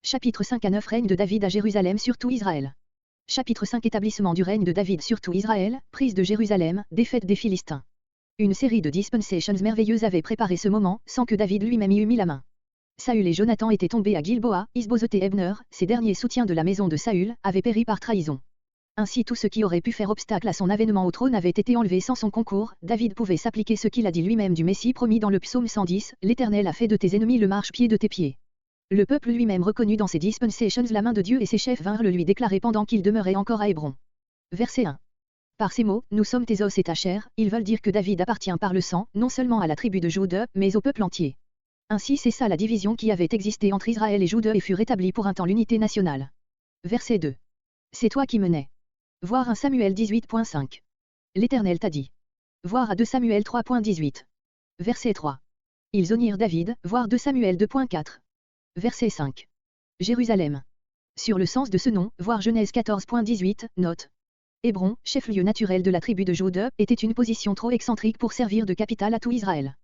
Chapitre 5 à 9 Règne de David à Jérusalem sur tout Israël. Chapitre 5 Établissement du règne de David sur tout Israël, prise de Jérusalem, défaite des Philistins. Une série de dispensations merveilleuses avait préparé ce moment, sans que David lui-même y eût mis la main. Saül et Jonathan étaient tombés à Gilboa, Isbozoth et Ebner, ces derniers soutiens de la maison de Saül, avaient péri par trahison. Ainsi tout ce qui aurait pu faire obstacle à son avènement au trône avait été enlevé sans son concours. David pouvait s'appliquer ce qu'il a dit lui-même du Messie promis dans le psaume 110, l'Éternel a fait de tes ennemis le marchepied de tes pieds. Le peuple lui-même reconnut dans ces dispensations la main de Dieu et ses chefs vinrent le lui déclarer pendant qu'il demeurait encore à Hébron. Verset 1. Par ces mots, nous sommes tes os et ta chair, ils veulent dire que David appartient par le sang, non seulement à la tribu de Juda, mais au peuple entier. Ainsi cessa la division qui avait existé entre Israël et Juda et fut rétablie pour un temps l'unité nationale. Verset 2. C'est toi qui menais. Voir 1 Samuel 18.5. L'Éternel t'a dit. Voir à 2 Samuel 3.18. Verset 3. Ils honnirent David, voir 2 Samuel 2.4. Verset 5. Jérusalem. Sur le sens de ce nom, voir Genèse 14.18, note. Hébron, chef-lieu naturel de la tribu de Juda, était une position trop excentrique pour servir de capitale à tout Israël.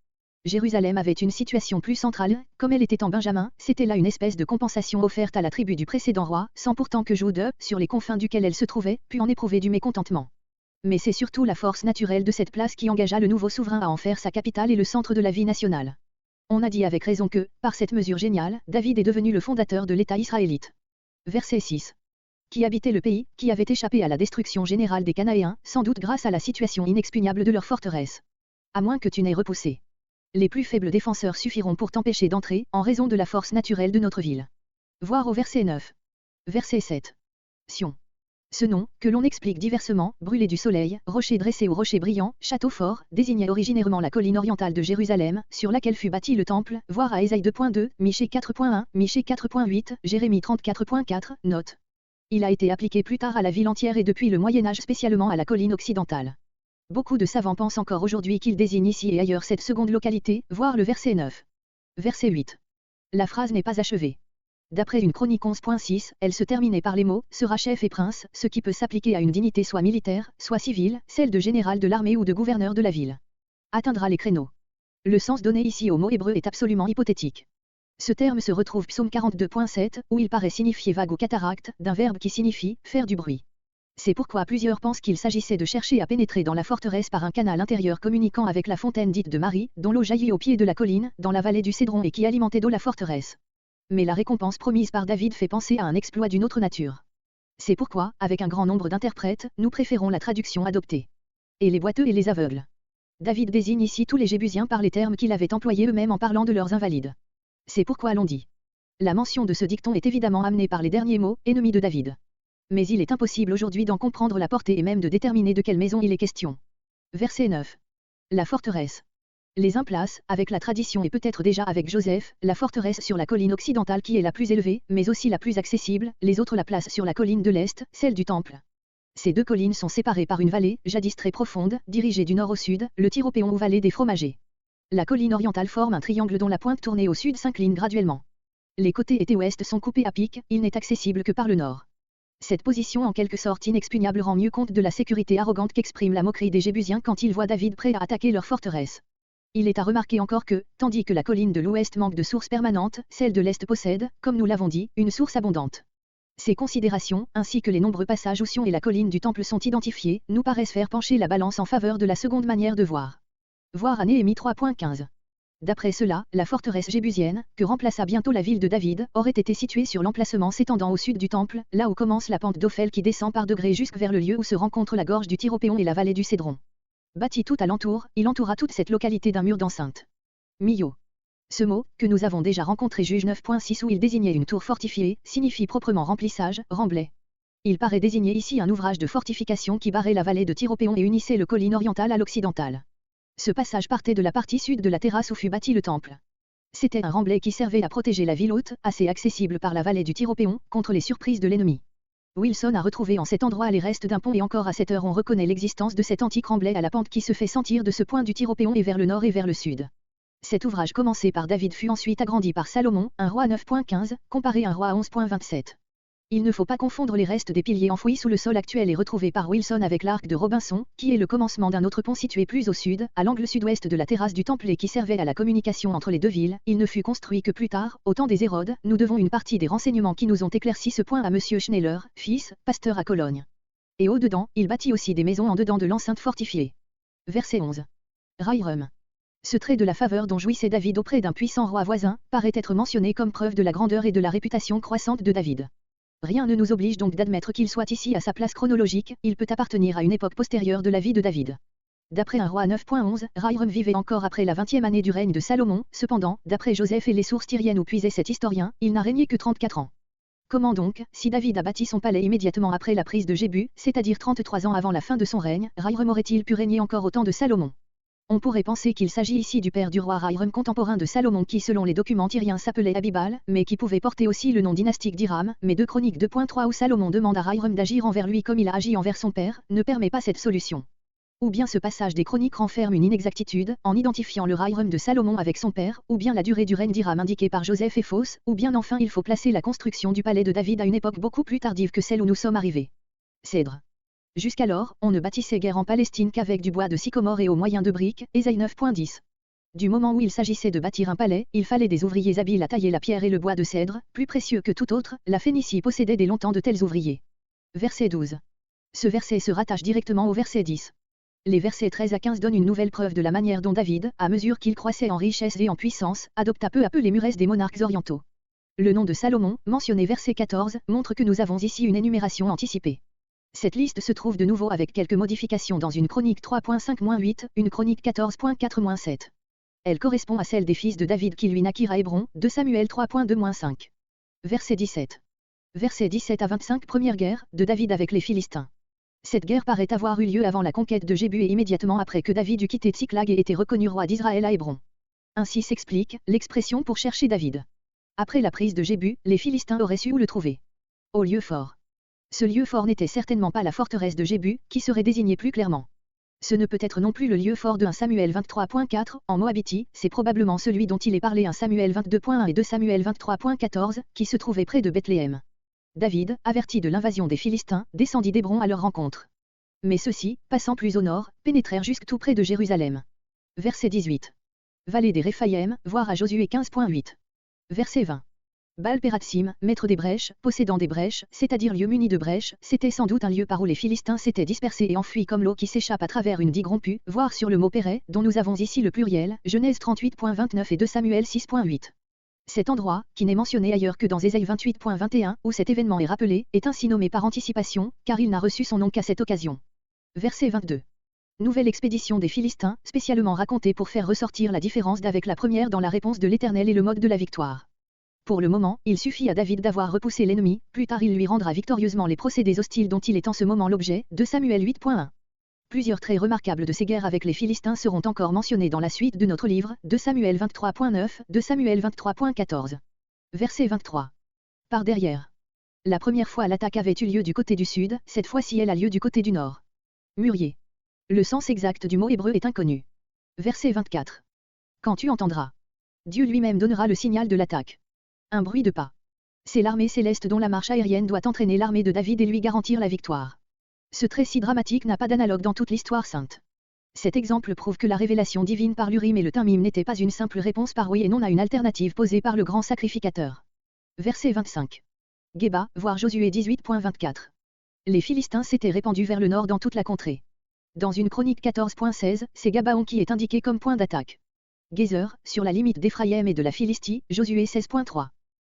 Jérusalem avait une situation plus centrale, comme elle était en Benjamin, c'était là une espèce de compensation offerte à la tribu du précédent roi, sans pourtant que Juda, sur les confins duquel elle se trouvait, pût en éprouver du mécontentement. Mais c'est surtout la force naturelle de cette place qui engagea le nouveau souverain à en faire sa capitale et le centre de la vie nationale. On a dit avec raison que, par cette mesure géniale, David est devenu le fondateur de l'État israélite. Verset 6. Qui habitait le pays, qui avait échappé à la destruction générale des Cananéens, sans doute grâce à la situation inexpugnable de leur forteresse. À moins que tu n'aies repoussé. Les plus faibles défenseurs suffiront pour t'empêcher d'entrer, en raison de la force naturelle de notre ville. Voir au verset 9. Verset 7. Sion. Ce nom, que l'on explique diversement, brûlé du soleil, rocher dressé ou rocher brillant, château fort, désignait originairement la colline orientale de Jérusalem, sur laquelle fut bâti le temple, voir à Ésaïe 2.2, Michée 4.1, Michée 4.8, Jérémie 34.4, note. Il a été appliqué plus tard à la ville entière et depuis le Moyen-Âge spécialement à la colline occidentale. Beaucoup de savants pensent encore aujourd'hui qu'il désigne ici et ailleurs cette seconde localité, voir le verset 9. Verset 8. La phrase n'est pas achevée. D'après une chronique 11.6, elle se terminait par les mots « sera chef et prince », ce qui peut s'appliquer à une dignité soit militaire, soit civile, celle de général de l'armée ou de gouverneur de la ville. Atteindra les créneaux. Le sens donné ici au mot hébreu est absolument hypothétique. Ce terme se retrouve psaume 42.7, où il paraît signifier vague ou cataracte, d'un verbe qui signifie « faire du bruit ». C'est pourquoi plusieurs pensent qu'il s'agissait de chercher à pénétrer dans la forteresse par un canal intérieur communiquant avec la fontaine dite de Marie, dont l'eau jaillit au pied de la colline, dans la vallée du Cédron et qui alimentait d'eau la forteresse. Mais la récompense promise par David fait penser à un exploit d'une autre nature. C'est pourquoi, avec un grand nombre d'interprètes, nous préférons la traduction adoptée. Et les boiteux et les aveugles. David désigne ici tous les Jébusiens par les termes qu'il avait employés eux-mêmes en parlant de leurs invalides. C'est pourquoi l'on dit. La mention de ce dicton est évidemment amenée par les derniers mots, ennemis de David. Mais il est impossible aujourd'hui d'en comprendre la portée et même de déterminer de quelle maison il est question. Verset 9. La forteresse. Les uns placent, avec la tradition et peut-être déjà avec Joseph, la forteresse sur la colline occidentale qui est la plus élevée, mais aussi la plus accessible, les autres la placent sur la colline de l'Est, celle du Temple. Ces deux collines sont séparées par une vallée, jadis très profonde, dirigée du nord au sud, le Tyropéon ou vallée des fromagers. La colline orientale forme un triangle dont la pointe tournée au sud s'incline graduellement. Les côtés est et ouest sont coupés à pic, il n'est accessible que par le nord. Cette position en quelque sorte inexpugnable rend mieux compte de la sécurité arrogante qu'exprime la moquerie des Jébusiens quand ils voient David prêt à attaquer leur forteresse. Il est à remarquer encore que, tandis que la colline de l'ouest manque de source permanente, celle de l'est possède, comme nous l'avons dit, une source abondante. Ces considérations, ainsi que les nombreux passages où Sion et la colline du Temple sont identifiés, nous paraissent faire pencher la balance en faveur de la seconde manière de voir. Voir à Néhémie 3.15. D'après cela, la forteresse jébusienne, que remplaça bientôt la ville de David, aurait été située sur l'emplacement s'étendant au sud du Temple, là où commence la pente d'Ophel qui descend par degrés jusque vers le lieu où se rencontrent la gorge du Tyropéon et la vallée du Cédron. Bâti tout alentour, il entoura toute cette localité d'un mur d'enceinte. Millo. Ce mot, que nous avons déjà rencontré Juge 9.6 où il désignait une tour fortifiée, signifie proprement remplissage, remblai. Il paraît désigner ici un ouvrage de fortification qui barrait la vallée de Tyropéon et unissait le colline oriental à l'occidental. Ce passage partait de la partie sud de la terrasse où fut bâti le temple. C'était un remblai qui servait à protéger la ville haute, assez accessible par la vallée du Tyropéon, contre les surprises de l'ennemi. Wilson a retrouvé en cet endroit les restes d'un pont et encore à cette heure on reconnaît l'existence de cet antique remblai à la pente qui se fait sentir de ce point du Tyropéon et vers le nord et vers le sud. Cet ouvrage commencé par David fut ensuite agrandi par Salomon, un roi 9.15, comparé à un roi 11.27. Il ne faut pas confondre les restes des piliers enfouis sous le sol actuel et retrouvés par Wilson avec l'arc de Robinson, qui est le commencement d'un autre pont situé plus au sud, à l'angle sud-ouest de la terrasse du temple et qui servait à la communication entre les deux villes. Il ne fut construit que plus tard, au temps des Hérodes. Nous devons une partie des renseignements qui nous ont éclairci ce point à Monsieur Schneller, fils, pasteur à Cologne. Et au-dedans, il bâtit aussi des maisons en dedans de l'enceinte fortifiée. Verset 11. Rairum. Ce trait de la faveur dont jouissait David auprès d'un puissant roi voisin, paraît être mentionné comme preuve de la grandeur et de la réputation croissante de David. Rien ne nous oblige donc d'admettre qu'il soit ici à sa place chronologique, il peut appartenir à une époque postérieure de la vie de David. D'après un roi 9.11, Rairum vivait encore après la 20e année du règne de Salomon, cependant, d'après Joseph et les sources tyriennes où puisait cet historien, il n'a régné que 34 ans. Comment donc, si David a bâti son palais immédiatement après la prise de Jébu, c'est-à-dire 33 ans avant la fin de son règne, Rairum aurait-il pu régner encore au temps de Salomon? On pourrait penser qu'il s'agit ici du père du roi Rairum contemporain de Salomon qui selon les documents tyriens s'appelait Abibal, mais qui pouvait porter aussi le nom dynastique d'Hiram, mais 2 Chroniques 2.3 où Salomon demande à Rairum d'agir envers lui comme il a agi envers son père, ne permet pas cette solution. Ou bien ce passage des Chroniques renferme une inexactitude, en identifiant le Rairum de Salomon avec son père, ou bien la durée du règne d'Hiram indiquée par Joseph est fausse, ou bien enfin il faut placer la construction du palais de David à une époque beaucoup plus tardive que celle où nous sommes arrivés. Cèdre. Jusqu'alors, on ne bâtissait guère en Palestine qu'avec du bois de sycomore et au moyen de briques, Ésaïe 9.10. Du moment où il s'agissait de bâtir un palais, il fallait des ouvriers habiles à tailler la pierre et le bois de cèdre, plus précieux que tout autre, la Phénicie possédait dès longtemps de tels ouvriers. Verset 12. Ce verset se rattache directement au verset 10. Les versets 13 à 15 donnent une nouvelle preuve de la manière dont David, à mesure qu'il croissait en richesse et en puissance, adopta peu à peu les muresses des monarques orientaux. Le nom de Salomon, mentionné verset 14, montre que nous avons ici une énumération anticipée. Cette liste se trouve de nouveau avec quelques modifications dans une chronique 3.5-8, une chronique 14.4-7. Elle correspond à celle des fils de David qui lui naquirent à Hébron, 2 Samuel 3.2-5. Verset 17. Verset 17 à 25 Première guerre de David avec les Philistins. Cette guerre paraît avoir eu lieu avant la conquête de Jébu et immédiatement après que David eut quitté Tsiklag et été reconnu roi d'Israël à Hébron. Ainsi s'explique l'expression pour chercher David. Après la prise de Jébu, les Philistins auraient su où le trouver. Au lieu fort. Ce lieu fort n'était certainement pas la forteresse de Jébu, qui serait désignée plus clairement. Ce ne peut être non plus le lieu fort de 1 Samuel 23.4, en Moabitie, c'est probablement celui dont il est parlé 1 Samuel 22.1 et 2 Samuel 23.14, qui se trouvait près de Bethléem. David, averti de l'invasion des Philistins, descendit d'Hébron à leur rencontre. Mais ceux-ci, passant plus au nord, pénétrèrent jusque tout près de Jérusalem. Verset 18. Vallée des Réphaïm, voir à Josué 15.8. Verset 20. Baal-Pératsim, maître des brèches, possédant des brèches, c'est-à-dire lieu muni de brèches, c'était sans doute un lieu par où les Philistins s'étaient dispersés et enfuis comme l'eau qui s'échappe à travers une digue rompue, voire sur le mot Péret, dont nous avons ici le pluriel, Genèse 38.29 et 2 Samuel 6.8. Cet endroit, qui n'est mentionné ailleurs que dans Ésaïe 28.21, où cet événement est rappelé, est ainsi nommé par anticipation, car il n'a reçu son nom qu'à cette occasion. Verset 22. Nouvelle expédition des Philistins, spécialement racontée pour faire ressortir la différence d'avec la première dans la réponse de l'Éternel et le mode de la victoire. Pour le moment, il suffit à David d'avoir repoussé l'ennemi, plus tard il lui rendra victorieusement les procédés hostiles dont il est en ce moment l'objet, 2 Samuel 8.1. Plusieurs traits remarquables de ces guerres avec les Philistins seront encore mentionnés dans la suite de notre livre, 2 Samuel 23.9, 2 Samuel 23.14. Verset 23. Par derrière. La première fois l'attaque avait eu lieu du côté du sud, cette fois-ci elle a lieu du côté du nord. Mûrier. Le sens exact du mot hébreu est inconnu. Verset 24. Quand tu entendras. Dieu lui-même donnera le signal de l'attaque. Un bruit de pas. C'est l'armée céleste dont la marche aérienne doit entraîner l'armée de David et lui garantir la victoire. Ce trait si dramatique n'a pas d'analogue dans toute l'histoire sainte. Cet exemple prouve que la révélation divine par l'Urim et le Thummim n'était pas une simple réponse par oui et non à une alternative posée par le grand sacrificateur. Verset 25. Géba, voir Josué 18.24. Les Philistins s'étaient répandus vers le nord dans toute la contrée. Dans une chronique 14.16, c'est Gabaon qui est indiqué comme point d'attaque. Gézer, sur la limite d'Éphraïm et de la Philistie, Josué 16.3.